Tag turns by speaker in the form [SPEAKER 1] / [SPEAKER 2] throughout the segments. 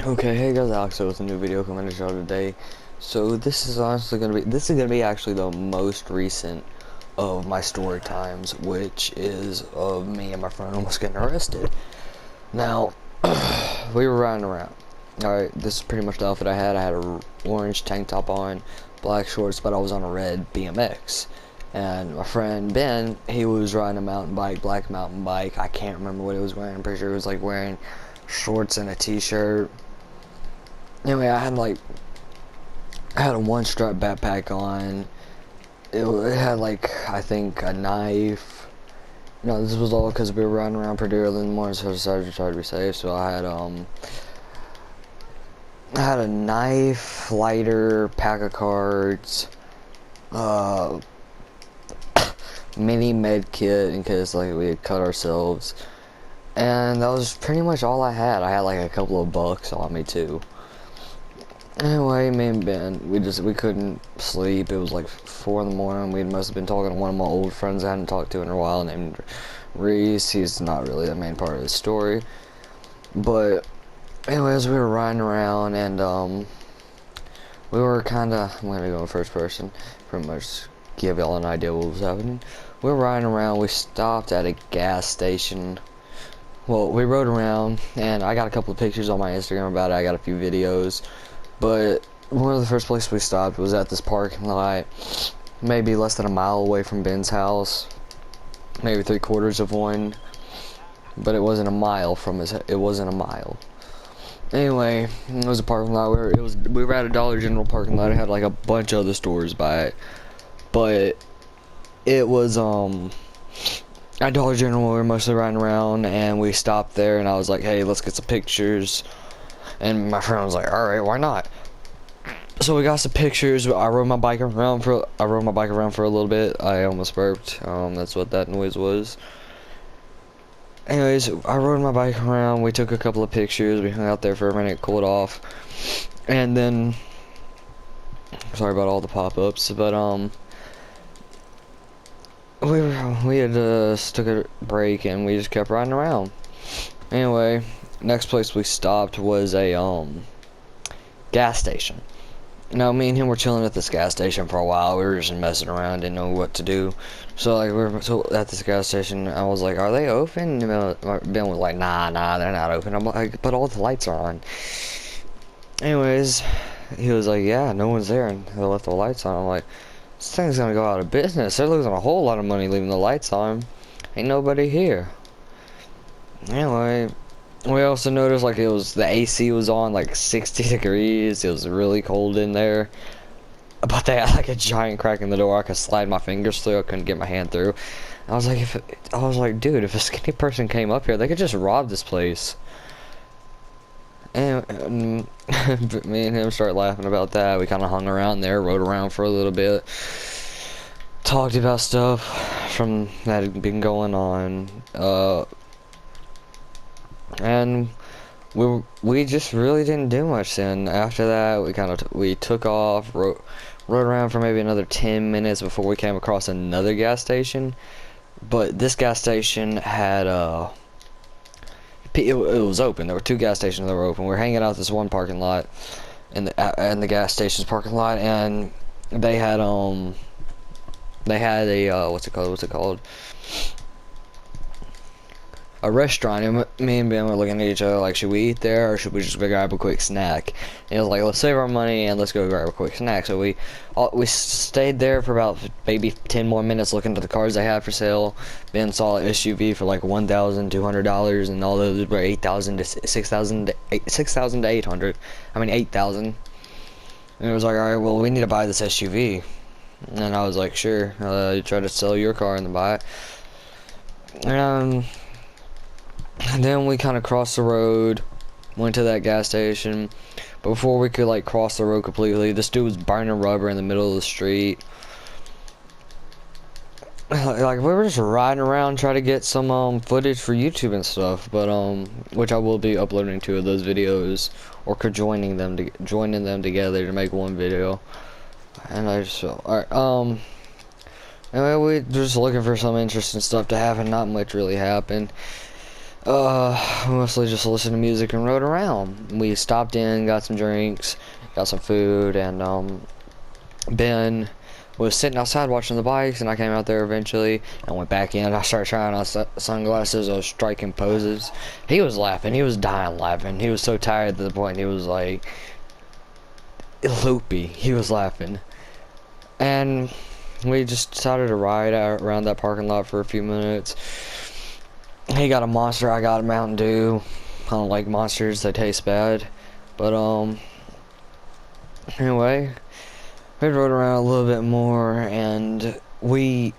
[SPEAKER 1] Okay, hey guys, Alex here with a new video coming to show today. So this is gonna be actually the most recent of my story times, which is of me and my friend almost getting arrested. Now, we were riding around. Alright, this is pretty much the outfit I had. I had a orange tank top on, black shorts, but I was on a red BMX. And my friend Ben, he was riding a mountain bike, black mountain bike. I can't remember what he was wearing. I'm pretty sure he was like wearing shorts and a t-shirt. Anyway, I had a one strap backpack on. It had like, I think, a knife. No, this was all because we were riding around pretty early in the morning, so I decided to try to be safe. So I had a knife, lighter, pack of cards, mini med kit in case like we had cut ourselves, and that was pretty much all I had. I had like a couple of bucks on me too. Anyway, me and Ben, we couldn't sleep. It was like 4 in the morning. We must have been talking to one of my old friends I hadn't talked to in a while named Reese. He's not really the main part of the story. But anyways, we were riding around and we were kinda, I'm gonna go in first person, pretty much give y'all an idea what was happening. We were riding around, we stopped at a gas station. Well, we rode around and I got a couple of pictures on my Instagram about it. I got a few videos. But one of the first places we stopped was at this parking lot, maybe less than a mile away from Ben's house, maybe 3/4 of one, but it wasn't a mile from it wasn't a mile. Anyway, it was a parking lot where we were at a Dollar General parking lot. It had like a bunch of other stores by it, but it was at Dollar General. We were mostly riding around, and we stopped there, and I was like, hey, let's get some pictures. And my friend was like, alright, why not? So we got some pictures. I rode my bike around for a little bit. I almost burped. That's what that noise was. Anyways, I rode my bike around. We took a couple of pictures. We hung out there for a minute, cooled off. And then, sorry about all the pop-ups, but we had just took a break and we just kept riding around. Anyway, next place we stopped was a gas station. Now me and him were chilling at this gas station for a while. We were just messing around, didn't know what to do. So like we were at this gas station. I was like, "Are they open?" And Ben was like, "Nah, they're not open." I'm like, "But all the lights are on." Anyways, he was like, "Yeah, no one's there," and they left the lights on. I'm like, "This thing's gonna go out of business. They're losing a whole lot of money leaving the lights on. Ain't nobody here." Anyway, we also noticed like the AC was on like 60 degrees. It was really cold in there, but they had like a giant crack in the door. I could slide my fingers through. I couldn't get my hand through. I was like, dude, if a skinny person came up here, they could just rob this place. And me and him started laughing about that. We kind of hung around there, rode around for a little bit, talked about stuff from that had been going on. And we just really didn't do much then. After that, we took off, rode around for maybe another 10 minutes before we came across another gas station. But this gas station had it was open. There were 2 gas stations that were open. We were hanging out at this one parking lot in the gas station's parking lot, and they had a what's it called? A restaurant, and me and Ben were looking at each other like, should we eat there or should we just grab a quick snack? And it was like, let's save our money and let's go grab a quick snack. So we stayed there for about maybe 10 more minutes looking at the cars they had for sale. Ben saw an SUV for like $1,200, and all those were $8,000 to $6,000 to $8,000. I mean $8,000. And it was like, all right, well, we need to buy this SUV. And I was like, sure. You try to sell your car and then buy it. And then we kind of crossed the road, went to that gas station. But before we could like cross the road completely, this dude was burning rubber in the middle of the street. Like we were just riding around trying to get some footage for YouTube and stuff, but which I will be uploading 2 of those videos, or joining them together to make one video. And I just felt alright. Anyway, we just looking for some interesting stuff to happen. Not much really happened. We mostly just listened to music and rode around. We stopped in, got some drinks, got some food, and Ben was sitting outside watching the bikes, and I came out there eventually and went back in. I started trying on sunglasses. I was striking poses. He was laughing. He was dying laughing. He was so tired to the point he was like loopy. He was laughing. And we just decided to ride out around that parking lot for a few minutes. He got a Monster, I got a Mountain Dew. I don't like Monsters, they taste bad. But anyway, we rode around a little bit more, and we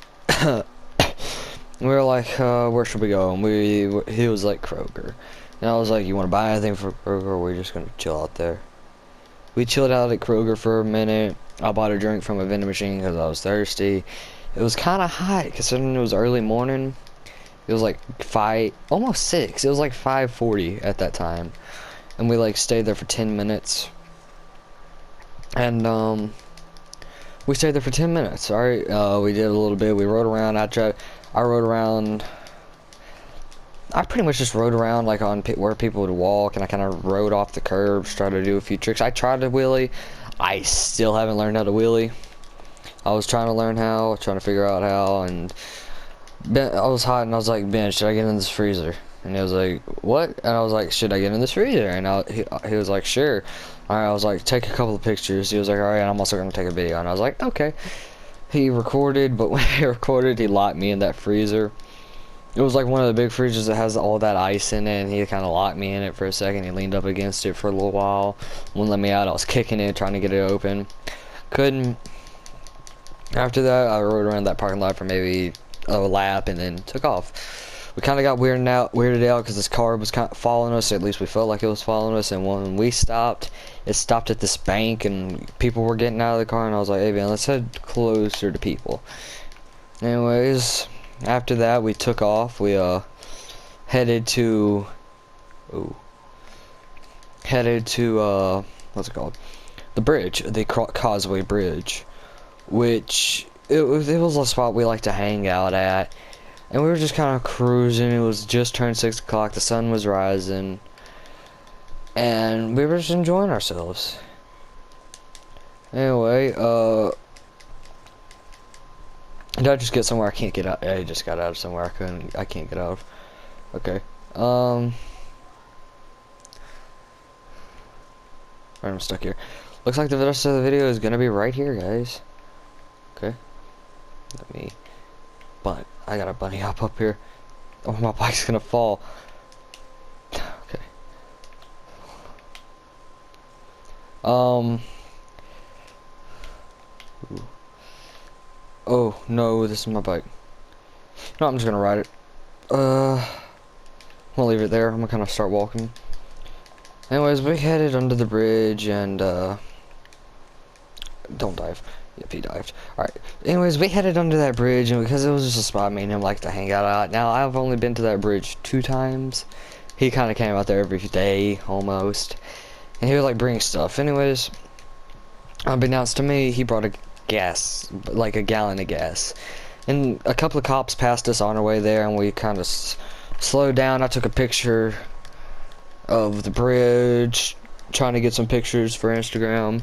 [SPEAKER 1] we were like, where should we go? And he was like, Kroger. And I was like, you want to buy anything for Kroger, or are we just gonna chill out there? We chilled out at Kroger for a minute. I bought a drink from a vending machine because I was thirsty. It was kind of hot considering it was early morning. It was like almost 6. It was like 5:40 at that time, and we like stayed there for 10 minutes. And we stayed there for 10 minutes. All right, we did a little bit. We rode around. I rode around. I pretty much just rode around like on where people would walk, and I kind of rode off the curbs, tried to do a few tricks. I tried to wheelie. I still haven't learned how to wheelie. I was trying to learn how, trying to figure out how, and I was hot, and I was like, Ben, should I get in this freezer? And he was like, what? And I was like, should I get in this freezer? And he was like, sure. Alright, I was like, take a couple of pictures. He was like, alright, I'm also going to take a video. And I was like, okay. He recorded, but when he recorded, he locked me in that freezer. It was like one of the big freezers that has all that ice in it, and he kind of locked me in it for a second. He leaned up against it for a little while. Wouldn't let me out. I was kicking it, trying to get it open. Couldn't. After that, I rode around that parking lot for maybe a lap and then took off. We kind of got weirded out because this car was kind of following us, or at least we felt like it was following us. And when we stopped, it stopped at this bank, and people were getting out of the car, and I was like, hey man, let's head closer to people. Anyways, after that we took off. We headed to what's it called, the bridge, the Causeway Bridge, which it was a spot we like to hang out at. And we were just kind of cruising. It was just turned 6 o'clock. The sun was rising, and we were just enjoying ourselves. Anyway, did I just get somewhere I can't get out? I just got out of somewhere I can't get out of. Okay. Alright, I'm stuck here. Looks like the rest of the video is gonna be right here, guys. Okay. Let me. But I got a bunny hop up here. Oh, my bike's gonna fall. Okay. Ooh. Oh no, this is my bike. No, I'm just gonna ride it. I'm gonna leave it there. I'm gonna kind of start walking. Anyways, we headed under the bridge, and don't dive. Yep, he dived. Alright. Anyways, we headed under that bridge, and because it was just a spot me and him like to hang out at. Now, I've only been to that bridge 2 times. He kind of came out there every day, almost. And he would like bring stuff. Anyways, unbeknownst to me, he brought a gas, like a gallon of gas. And a couple of cops passed us on our way there, and we kind of slowed down. I took a picture of the bridge, trying to get some pictures for Instagram.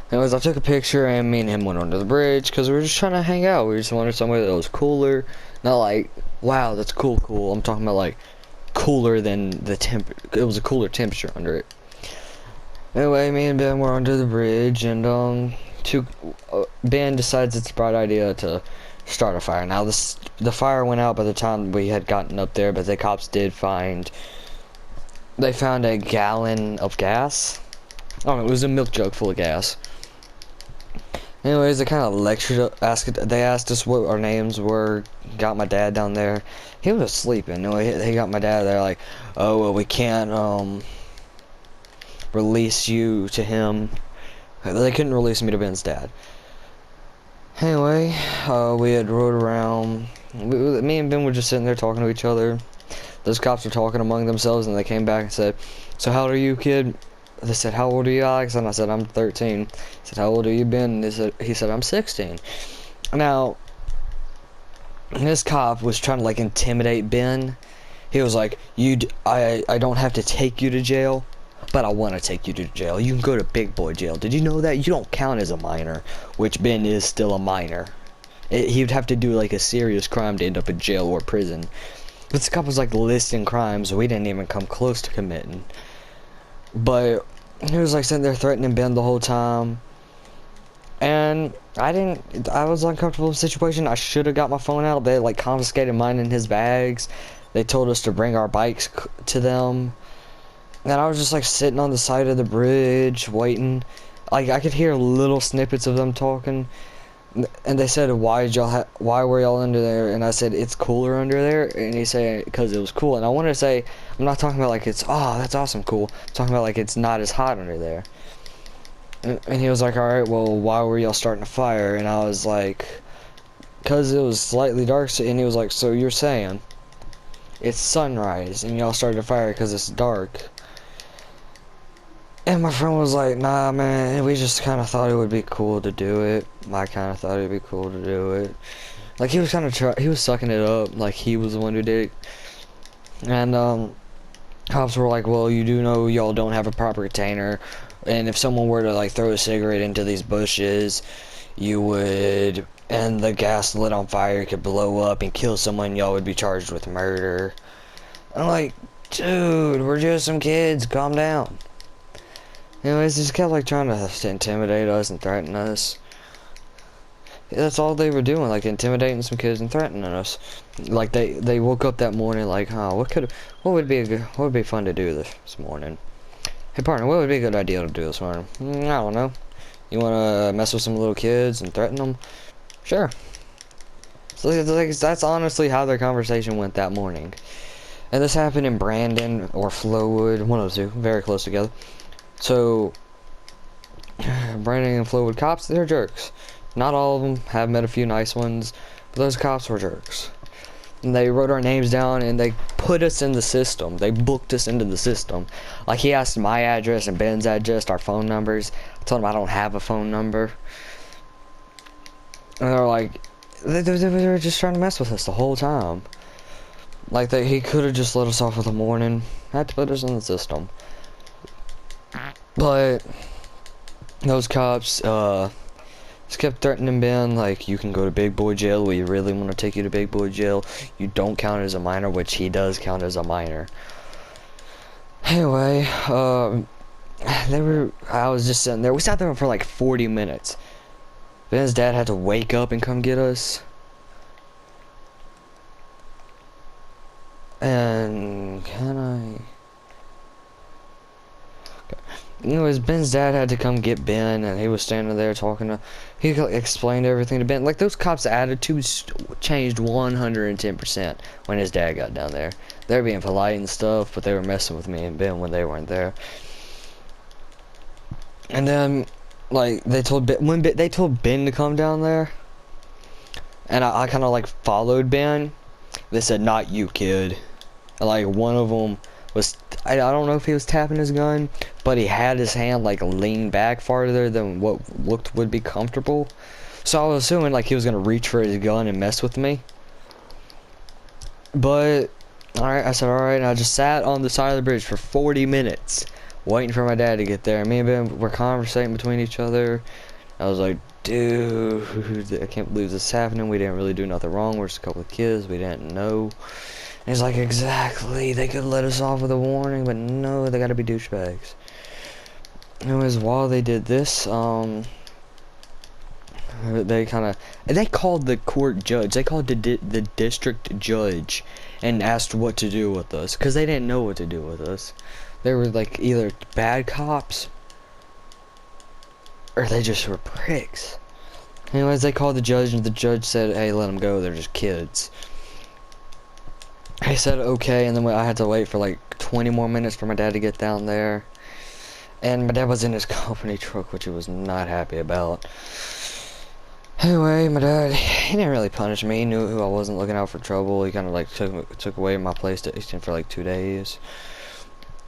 [SPEAKER 1] Anyways, I took a picture, and me and him went under the bridge because we were just trying to hang out. We just wanted somewhere that was cooler. Not like, wow, that's cool. I'm talking about like cooler than the it was a cooler temperature under it. Anyway, me and Ben were under the bridge, and Ben decides it's a bright idea to start a fire. Now the fire went out by the time we had gotten up there, but the cops did find. They found a gallon of gas. Oh, it was a milk jug full of gas. Anyways, they kind of lectured, they asked us what our names were, got my dad down there. He was sleeping. They got my dad there like, oh, well, we can't, release you to him. They couldn't release me to Ben's dad. Anyway, we had rode around. Me and Ben were just sitting there talking to each other. Those cops were talking among themselves, and they came back and said, so how old are you, kid? They said, how old are you, Alex? And I said, I'm 13. He said, how old are you, Ben? And he said, I'm 16. Now, this cop was trying to like intimidate Ben, He was like, I don't have to take you to jail, but I want to take you to jail. You can go to big boy jail. Did you know that you don't count as a minor? Which Ben is still a minor. He would have to do like a serious crime to end up in jail or prison. But this cop was like listing crimes we didn't even come close to committing. But he was like sitting there threatening Ben the whole time. And I was uncomfortable with the situation. I should have got my phone out. They like confiscated mine in his bags. They told us to bring our bikes to them. And I was just like sitting on the side of the bridge waiting. Like I could hear little snippets of them talking. And they said, why were y'all under there? And I said, it's cooler under there. And he said, because it was cool. And I wanted to say, I'm not talking about like it's, oh, that's awesome cool. I'm talking about like it's not as hot under there. And he was like, alright, well, why were y'all starting a fire? And I was like, because it was slightly dark. And he was like, so you're saying it's sunrise and y'all started a fire because it's dark? And my friend was like, nah, man, we just kind of thought it would be cool to do it. I kind of thought it would be cool to do it. Like, he was kind of he was sucking it up, like he was the one who did it. And, cops were like, well, you do know y'all don't have a proper container. And if someone were to, like, throw a cigarette into these bushes, you would, and the gas lit on fire could blow up and kill someone, y'all would be charged with murder. I'm like, dude, we're just some kids, calm down. Anyways, they just kept like trying to intimidate us and threaten us. Yeah, that's all they were doing, like intimidating some kids and threatening us. Like they woke up that morning like, huh, what would be fun to do this morning? Hey partner, what would be a good idea to do this morning? I don't know. You wanna mess with some little kids and threaten them? Sure. So like, that's honestly how their conversation went that morning. And this happened in Brandon or Flowood, one of those two, very close together. So, Brandon and Flowood cops, they're jerks. Not all of them, have met a few nice ones, but those cops were jerks. And they wrote our names down and they put us in the system. They booked us into the system. Like, he asked my address and Ben's address, our phone numbers. I told him I don't have a phone number. And they're like, they were just trying to mess with us the whole time. Like, he could have just let us off with a warning. Had to put us in the system. But those cops just kept threatening Ben, like, you can go to big boy jail. We really want to take you to big boy jail. You don't count as a minor, which he does count as a minor. Anyway, I was just sitting there. We sat there for like 40 minutes. Ben's dad had to wake up and come get us. And anyways, Ben's dad had to come get Ben, and he was standing there talking to. He explained everything to Ben. Like, those cops' attitudes changed 110% when his dad got down there. They were being polite and stuff, but they were messing with me and Ben when they weren't there. And then, like, they told Ben to come down there, and I kind of like followed Ben. They said, "Not you, kid." And, like, one of them was, I don't know if he was tapping his gun, but he had his hand like leaned back farther than what would be comfortable. So I was assuming like he was gonna reach for his gun and mess with me. But alright, I said alright, and I just sat on the side of the bridge for 40 minutes waiting for my dad to get there. Me and Ben were conversating between each other. I was like, dude, I can't believe this is happening. We didn't really do nothing wrong. We're just a couple of kids. We didn't know. And he's like, exactly. They could let us off with a warning, but no, they gotta be douchebags. Anyways, while they did this, they called the court judge. They called the district judge and asked what to do with us, because they didn't know what to do with us. They were like either bad cops or they just were pricks. Anyways, they called the judge, and the judge said, hey, let them go, they're just kids. I said okay, and then I had to wait for like 20 more minutes for my dad to get down there. And my dad was in his company truck, which he was not happy about. Anyway, my dad, he didn't really punish me. He knew I wasn't looking out for trouble. He kind of like took away my PlayStation for like 2 days.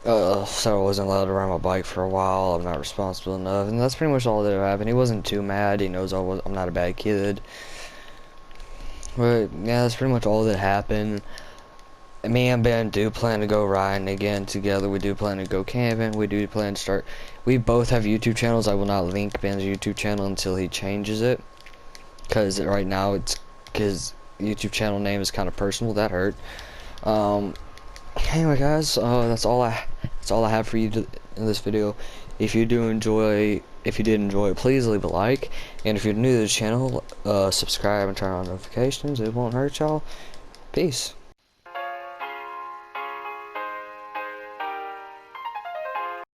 [SPEAKER 1] So I wasn't allowed to ride my bike for a while. I'm not responsible enough, and that's pretty much all that happened. He wasn't too mad. He knows I'm not a bad kid. But yeah, that's pretty much all that happened. me and Ben do plan to go riding again together. We do plan to go camping. We do plan to start. We both have YouTube channels. I will not link Ben's YouTube channel until he changes it, because right now it's his YouTube channel name is kind of personal. That hurt. Anyway, guys, that's all I have for you in this video. If you did enjoy it, please leave a like, and if you're new to the channel, subscribe and turn on notifications. It won't hurt y'all. Peace.